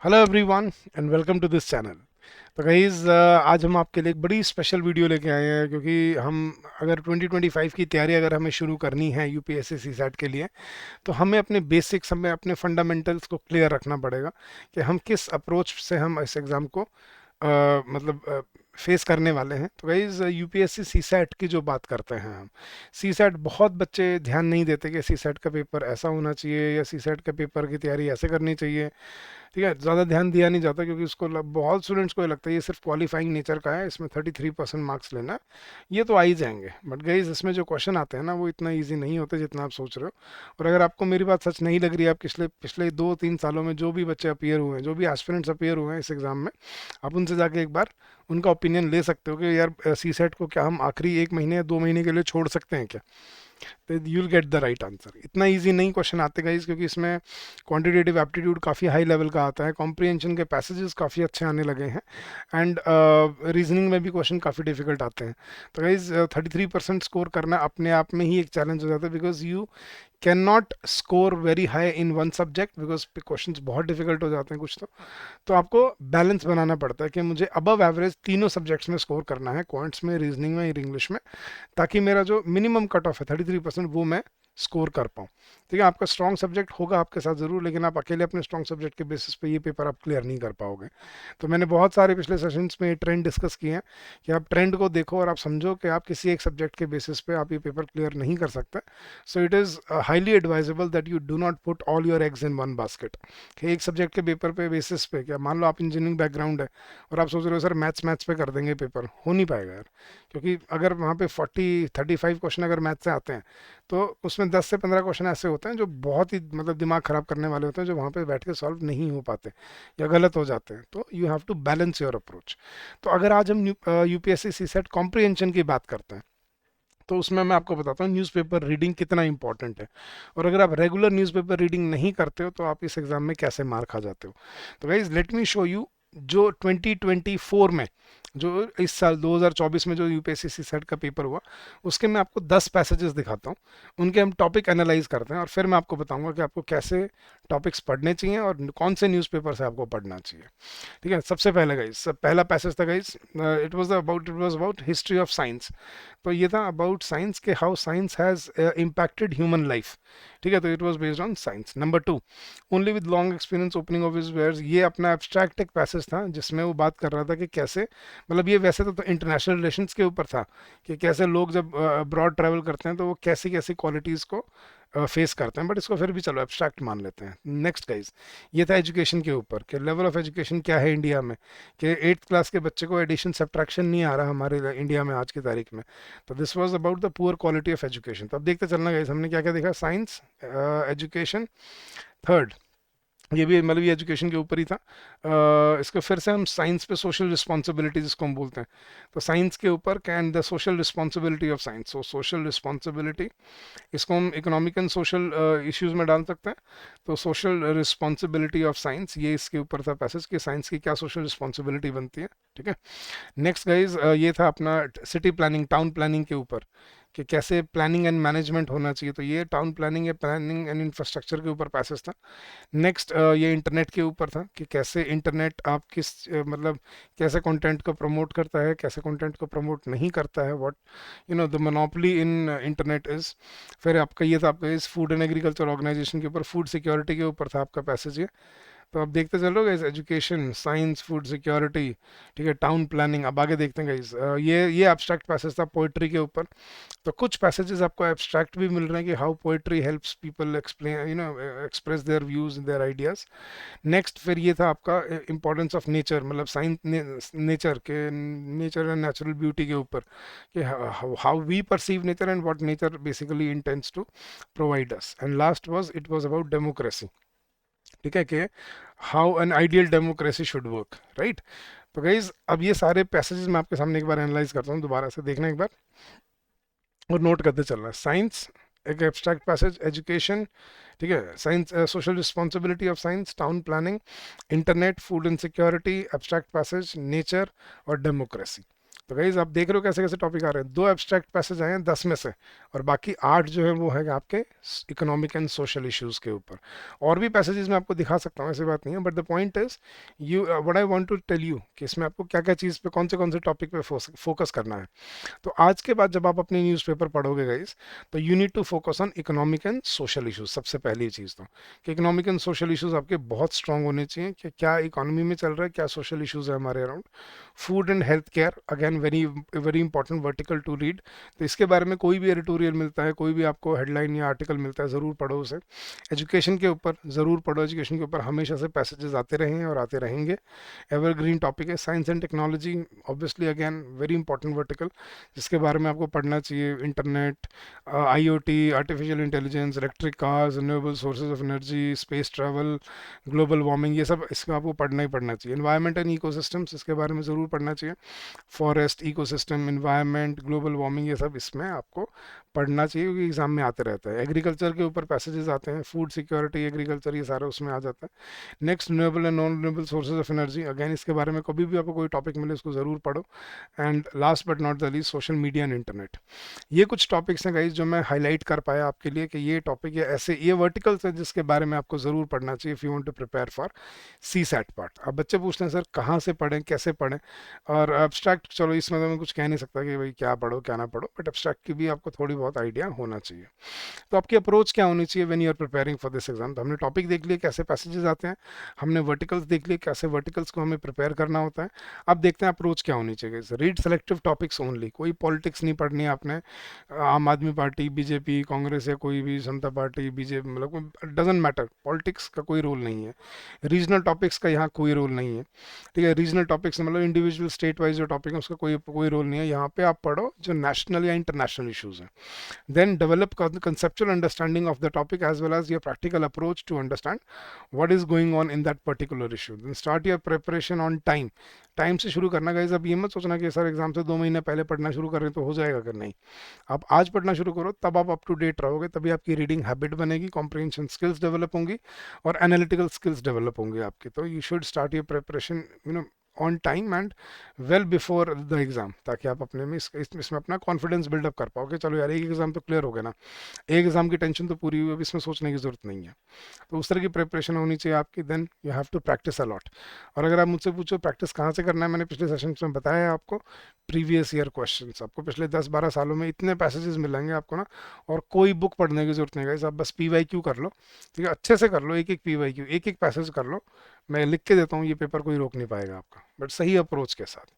Hello everyone and welcome to this channel. तो guys आज हम आपके लिए एक बड़ी स्पेशल वीडियो लेके आए हैं क्योंकि हम अगर 2025 की तैयारी अगर हमें शुरू करनी है यूपीएससी सीसैट के लिए, तो हमें अपने बेसिक्स, हमें अपने फंडामेंटल्स को क्लियर रखना पड़ेगा कि हम किस अप्रोच से हम इस एग्ज़ाम को मतलब फेस करने वाले हैं। तो गाइज यूपीएससी सीसैट की जो बात करते हैं हम, सीसैट बहुत बच्चे ध्यान नहीं देते कि सीसैट का पेपर ऐसा होना चाहिए या सीसैट के पेपर की तैयारी ऐसे करनी चाहिए। ठीक है, ज़्यादा ध्यान दिया नहीं जाता क्योंकि बहुत स्टूडेंट्स को ये लगता है ये सिर्फ क्वालिफाइंग नेचर का है, इसमें 33% मार्क्स लेना है, ये तो आ ही जाएंगे। बट गाइज इसमें जो क्वेश्चन आते हैं ना, वो इतना ईजी नहीं होते जितना आप सोच रहे हो। और अगर आपको मेरी बात सच नहीं लग रही है, आप पिछले पिछले 2-3 सालों में जो भी बच्चे अपियर हुए हैं, जो भी एस्पिरेंट्स अपियर हुए हैं इस एग्ज़ाम में, आप उनसे जाके एक बार उनका ओपिनियन ले सकते हो कि यार सी सेट को क्या हम आखिरी 1 महीने या 2 महीने के लिए छोड़ सकते हैं क्या। तो you will get the right answer. इतना इजी नहीं क्वेश्चन आते गाइस, क्योंकि इसमें क्वांटिटेटिव एप्टीट्यूड काफ़ी हाई लेवल का आता है, कॉम्प्रिहेंशन के पैसेजेस काफ़ी अच्छे आने लगे हैं, एंड रीजनिंग में भी क्वेश्चन काफ़ी डिफिकल्ट आते हैं। तो गाइज 33% स्कोर करना अपने आप में ही एक चैलेंज हो जाता है, because you can not score very high in one subject, because question बहुत डिफिकल्ट हो जाते हैं कुछ तो आपको बैलेंस बनाना पड़ता है कि मुझे अबव एवरेज तीनों सब्जेक्ट्स में स्कोर करना है, क्वांट्स में, रीजनिंग में और इंग्लिश में, ताकि मेरा जो मिनिमम कट ऑफ है 33% वो मैं स्कोर कर पाऊँ। ठीक है, आपका स्ट्रॉन्ग सब्जेक्ट होगा आपके साथ ज़रूर, लेकिन आप अकेले अपने स्ट्रॉन्ग सब्जेक्ट के बेसिस पे ये पेपर आप क्लियर नहीं कर पाओगे। तो मैंने बहुत सारे पिछले सेशंस में ट्रेंड डिस्कस किए हैं कि आप ट्रेंड को देखो और आप समझो कि आप किसी एक सब्जेक्ट के बेसिस पे आप ये पेपर क्लियर नहीं कर सकते। So it is highly advisable that you do not put all your eggs in one basket. कि एक सब्जेक्ट के पेपर पे बेसिस पे, क्या मान लो आप इंजीनियरिंग बैकग्राउंड है और आप सोच रहे हो सर मैथ्स मैथ्स पे कर देंगे पेपर, हो नहीं पाएगा यार। क्योंकि अगर वहाँ पे 35 क्वेश्चन अगर मैथ से आते हैं, तो उसमें 10 से 15 क्वेश्चन ऐसे होते हैं जो बहुत ही मतलब दिमाग खराब करने वाले होते हैं, जो वहाँ पे बैठ के सॉल्व नहीं हो पाते या गलत हो जाते हैं। तो you have to balance your approach. तो अगर आज हम यूपीएससी सी सेट कॉम्प्रिहेंशन की बात करते हैं, तो उसमें मैं आपको बताता हूँ न्यूज़पेपर रीडिंग कितना इंपॉर्टेंट है। और अगर आप रेगुलर न्यूज़पेपर रीडिंग नहीं करते हो, तो आप इस एग्ज़ाम में कैसे मार खा जाते हो। तो guys let me show you, जो 2024 में, जो इस साल 2024 में जो यूपीएससी सी सेट का पेपर हुआ, उसके मैं आपको 10 पैसेजेस दिखाता हूँ, उनके हम टॉपिक एनालाइज करते हैं और फिर मैं आपको बताऊंगा कि आपको कैसे टॉपिक्स पढ़ने चाहिए और कौन से न्यूज़पेपर से आपको पढ़ना चाहिए। ठीक है, सबसे पहले गाइस, पहला पैसेज था guys, it was about history of science. तो ये था अबाउट साइंस के how science has impacted human life. ठीक है, तो it was based on science. Number 2, only with long experience opening of his wares. ये अपना एब्स्ट्रैक्ट एक पैसेज था जिसमें वो बात कर रहा था कि कैसे, मतलब ये वैसे तो इंटरनेशनल रिलेशंस के ऊपर था, कि कैसे लोग जब अब्रॉड ट्रैवल करते हैं तो वो कैसी कैसी क्वालिटीज़ को फेस करते हैं, बट इसको फिर भी चलो एब्स्ट्रैक्ट मान लेते हैं। नेक्स्ट गाइज, ये था एजुकेशन के ऊपर, कि लेवल ऑफ एजुकेशन क्या है इंडिया में, कि 8th क्लास के बच्चे को एडिशन सब्ट्रैक्शन नहीं आ रहा हमारे इंडिया में आज की तारीख में। तो this was about the poor quality of education. तो अब देखते चलना गाइज, हमने क्या क्या देखा, साइंस, एजुकेशन। थर्ड, ये भी मतलब ये एजुकेशन के ऊपर ही था। इसको फिर से हम साइंस पे, सोशल रिस्पॉन्सिबिलिटी जिसको हम बोलते हैं, तो साइंस के ऊपर can the social responsibility of science. So social responsibility, इसको हम इकोनॉमिक एंड सोशल इश्यूज में डाल सकते हैं। तो सोशल रिस्पॉन्सिबिलिटी ऑफ साइंस, ये इसके ऊपर था पैसेज, कि साइंस की क्या सोशल रिस्पॉन्सिबिलिटी बनती है। ठीक है, नेक्स्ट गाइज, ये था अपना सिटी प्लानिंग, टाउन प्लानिंग के ऊपर, कि कैसे प्लानिंग एंड मैनेजमेंट होना चाहिए। तो ये टाउन प्लानिंग या प्लानिंग एंड इंफ्रास्ट्रक्चर के ऊपर पैसेज था। नेक्स्ट ये इंटरनेट के ऊपर था, कि कैसे इंटरनेट आप किस मतलब कैसे कंटेंट को प्रमोट करता है, कैसे कंटेंट को प्रमोट नहीं करता है, what the monopoly in internet is. फिर आपका ये था, आपका इस फूड एंड एग्रीकल्चर ऑर्गेनाइजेशन के ऊपर, फूड सिक्योरिटी के ऊपर था आपका पैसेज ये। तो आप देखते चलो guys, education, science, food security, ठीक है, टाउन प्लानिंग। अब आगे देखते हैं गाइस, ये एब्स्ट्रैक्ट पैसेज था पोइट्री के ऊपर। तो कुछ पैसेजेस आपको एब्स्ट्रैक्ट भी मिल रहे हैं, कि how poetry helps people explain, express their views, their ideas. Next फिर ये था आपका इंपॉर्टेंस ऑफ नेचर, मतलब साइंस, नेचर के, नेचर एंड नेचुरल ब्यूटी के ऊपर, कि how we perceive nature and what nature basically intends to provide us. And last was, it was about democracy. ठीक है, कि how an ideal democracy should work, right. तो guys अब ये सारे पैसेजेस मैं आपके सामने एक बार एनालाइज करता हूँ, दोबारा से देखना एक बार और नोट करते चलना है। साइंस एक एब्स्ट्रैक्ट पैसेज, एजुकेशन, ठीक है, science, social responsibility of science, town planning, internet, food and security, abstract passage, nature और डेमोक्रेसी। तो गाइज आप देख रहे हो कैसे कैसे टॉपिक आ रहे हैं। 2 एब्स्ट्रैक्ट पैसेज आए हैं 10 में से, और बाकी 8 जो है वो है आपके इकोनॉमिक एंड सोशल इश्यूज के ऊपर। और भी पैसेजेस मैं आपको दिखा सकता हूँ, ऐसी बात नहीं है, but the point is you what I want to tell you कि इसमें आपको क्या क्या चीज़ पे कौन से टॉपिक पे फोकस करना है। तो आज के बाद जब आप अपनी न्यूज़पेपर पढ़ोगे गाइस, तो you need to focus on economic and social issues. सबसे पहली चीज़ तो कि इकोनॉमिक एंड सोशल इश्यूज आपके बहुत स्ट्रांग होने चाहिए कि क्या इकोनॉमी में चल रहा है, क्या सोशल इश्यूज है हमारे around. Food and health care again very very important vertical to read. तो इसके बारे में कोई भी एडिटोरियल मिलता है, कोई भी आपको हेडलाइन या आर्टिकल मिलता है, ज़रूर पढ़ो उसे। एजुकेशन के ऊपर ज़रूर पढ़ो, एजुकेशन के ऊपर हमेशा से पैसेजेस आते रहे हैं और आते रहेंगे। एवरग्रीन टॉपिक है। Science and technology obviously again very important vertical, जिसके बारे में आपको पढ़ना चाहिए। Internet, IoT, artificial intelligence, electric cars, renewable sources of energy, space travel, global warming, ये सब इसका आपको पढ़ना ही पढ़ना चाहिए। एनवायरमेंट एंड इकोसिस्टम्स, इसके बारे में ज़रूर पढ़ना चाहिए। Forest, ecosystem, environment, global warming, ये सब इसमें आपको पढ़ना चाहिए क्योंकि एग्जाम में आते रहता है। एग्रीकल्चर के ऊपर पैसेजेस आते हैं, फूड सिक्योरिटी, एग्रीकल्चर, ये सारा उसमें आ जाता है। Next, renewable and non renewable sources of energy, again इसके बारे में कभी भी आपको कोई टॉपिक मिले उसको ज़रूर पढ़ो। And last but not the least, social media and internet. ये कुछ टॉपिक्स हैं गाइज जो मैं हाईलाइट कर पाया आपके लिए कि ये टॉपिक या ऐसे ये वर्टिकल्स है जिसके बारे में आपको ज़रूर पढ़ना चाहिए if you want to prepare for C SAT part. अब बच्चे पूछते हैं सर कहाँ से पढ़ें, कैसे पढ़ें, और एब्स्ट्रैक्ट, चलो इसमें तो मैं कुछ कह नहीं सकता कि भाई क्या पढ़ो क्या ना पढ़ो, बट एब्स्ट्रैक्ट की भी आपको थोड़ी बहुत आइडिया होना चाहिए। तो आपकी अप्रोच क्या होनी चाहिए when you are preparing for this exam. तो हमने टॉपिक देख लिए कैसे पैसेजेस आते हैं, हमने वर्टिकल्स देख लिए कैसे वर्टिकल्स को हमें प्रिपेयर करना होता है। अब देखते हैं अप्रोच क्या होनी चाहिए। रीड सेलेक्टिव टॉपिक्स ओनली, कोई पॉलिटिक्स नहीं पढ़नी है आपने। आम आदमी पार्टी, बीजेपी, कांग्रेस या कोई भी जनता पार्टी, बीजेपी, मतलब डजेंट मैटर, पॉलिटिक्स का कोई रोल नहीं है। रीजनल टॉपिक्स का यहाँ कोई रोल नहीं है, ठीक है। रीजनल टॉपिक्स मतलब इंडिविजुअल स्टेट वाइज जो टॉपिक है उसका कोई कोई रोल नहीं है। यहाँ पे आप पढ़ो जो नेशनल या इंटरनेशनल इश्यूज हैं। Then develop conceptual understanding of the topic as well as your practical approach to understand what is going on in that particular issue. Then start your preparation on time. Time से शुरू करना guys. अब ये मत सोचना कि sir exam से 2 महीने पहले पढ़ना शुरू करें तो हो जाएगा, अगर नहीं, आप आज पढ़ना शुरू करो, तब आप अप टू डेट रहोगे, तभी आपकी रीडिंग हैबिट बनेगी, कॉम्प्रिहेंशन स्किल्स डेवलप होंगी और एनालिटिकल स्किल्स डेवलप होंगे आपकी। तो you should start your preparation on time and well before the exam, ताकि आप अपने में इसमें अपना कॉन्फिडेंस बिल्डअप कर पाओगे। चलो यार एक एग्जाम तो क्लियर हो गया ना, एक एग्जाम की टेंशन तो पूरी हुई, अब इसमें सोचने की जरूरत नहीं है। तो उस तरह की प्रिपरेशन होनी चाहिए आपकी। Then you have to practice a lot. और अगर आप मुझसे पूछो प्रैक्टिस कहाँ से करना है, मैंने पिछले सेशन में बताया है आपको, प्रीवियस ईयर क्वेश्चंस। आपको पिछले 10-12 सालों में इतने पैसेजेस मिलेंगे आपको ना, और कोई बुक पढ़ने की जरूरत नहीं है। आप बस PYQ कर लो, ठीक है, अच्छे से कर लो, एक एक PYQ, एक एक पैसेज कर लो। मैं लिख के देता हूँ, ये पेपर कोई रोक नहीं पाएगा आपका, बट सही अप्रोच के साथ।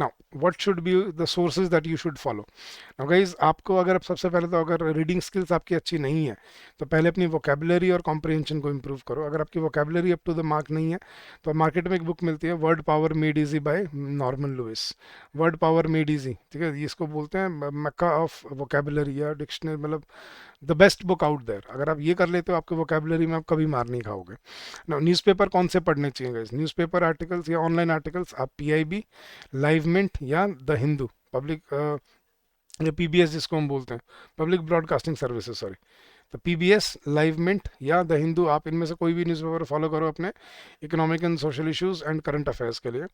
Now what should be the sources that you should follow. Now guys आपको अगर सबसे पहले तो अगर रीडिंग स्किल्स आपकी अच्छी नहीं है तो पहले अपनी वोकेबलरी और कॉम्प्रिहेंशन को इम्प्रूव करो। अगर आपकी vocabulary up to the mark नहीं है तो मार्केट में एक बुक मिलती है, word power made easy by Norman Lewis. Word power made easy, ठीक है, इसको बोलते हैं मक्का ऑफ वोकेबलरी या डिक्शनरी, मतलब the best book out there. अगर आप ये कर लेते हो आपके वोकेबलरी में आप कभी मार नहीं खाओगे। ना न्यूज़पेपर कौन से पढ़ने चाहिए गाइस, न्यूज़पेपर आर्टिकल्स या ऑनलाइन आर्टिकल्स, आप PIB, लाइव मिंट या द हिंदू पब्लिक, या PBS जिसको हम बोलते हैं, पब्लिक ब्रॉडकास्टिंग सर्विसेज, सॉरी, तो PBS, लाइव मिंट या द हिंदू, आप इनमें से कोई भी न्यूज़पेपर फॉलो करो अपने economic and social issues and current affairs के लिए।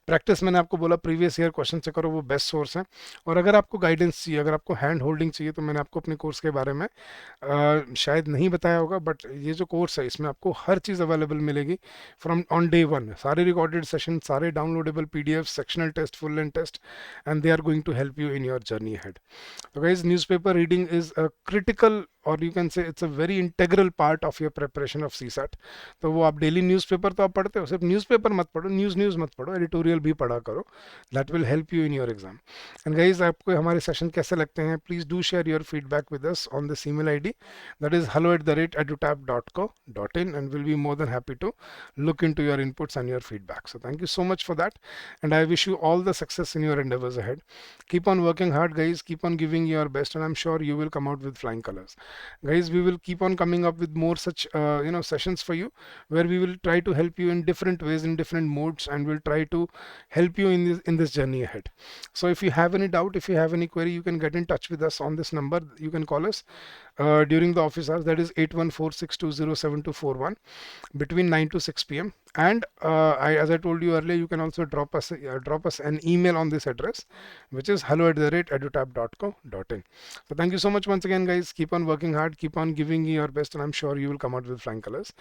प्रैक्टिस मैंने आपको बोला प्रीवियस ईयर क्वेश्चन से करो, वो बेस्ट सोर्स है। और अगर आपको गाइडेंस चाहिए, अगर आपको हैंड होल्डिंग चाहिए, तो मैंने आपको अपने कोर्स के बारे में शायद नहीं बताया होगा, बट ये जो कोर्स है इसमें आपको हर चीज़ अवेलेबल मिलेगी फ्रॉम ऑन डे वन। सारे रिकॉर्डेड सेशन, सारे downloadable PDF, sectional test, full length test, and they are going to help you in your journey head. तो guys newspaper reading is a critical, और you can say it's a very integral part of your preparation of CSAT। तो वो आप daily newspaper तो आप पढ़ते हो, सिर्फ न्यूज़पेपर मत पढ़ो, न्यूज़ मत पढ़ो, एडिटोरियल भी पढ़ा करो, that will help you in your exam. And guys आपको हमारे सेशन कैसे लगते हैं, please do share your feedback with us on this email ID, that is hello@edutab.co.in, and we'll be more than happy to look into your inputs and your feedback. So thank you so much for that, and I wish you all the success in your endeavors ahead. Keep on working hard guys, keep on giving your best, and I'm sure you will come out with flying colors. Guys, we will keep on coming up with more such sessions for you, where we will try to help you in different ways, in different modes, and we'll try to help you in this journey ahead. So if you have any doubt, if you have any query, you can get in touch with us on this number. You can call us during the office hours, that is 8146207241, between 9 to 6 p.m. And as I told you earlier, you can also drop us an email on this address, which is hello@edutab.co.in. So thank you so much once again, guys. Keep on working hard, keep on giving your best, and I'm sure you will come out with flying colors.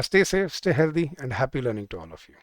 Stay safe, stay healthy, and happy learning to all of you.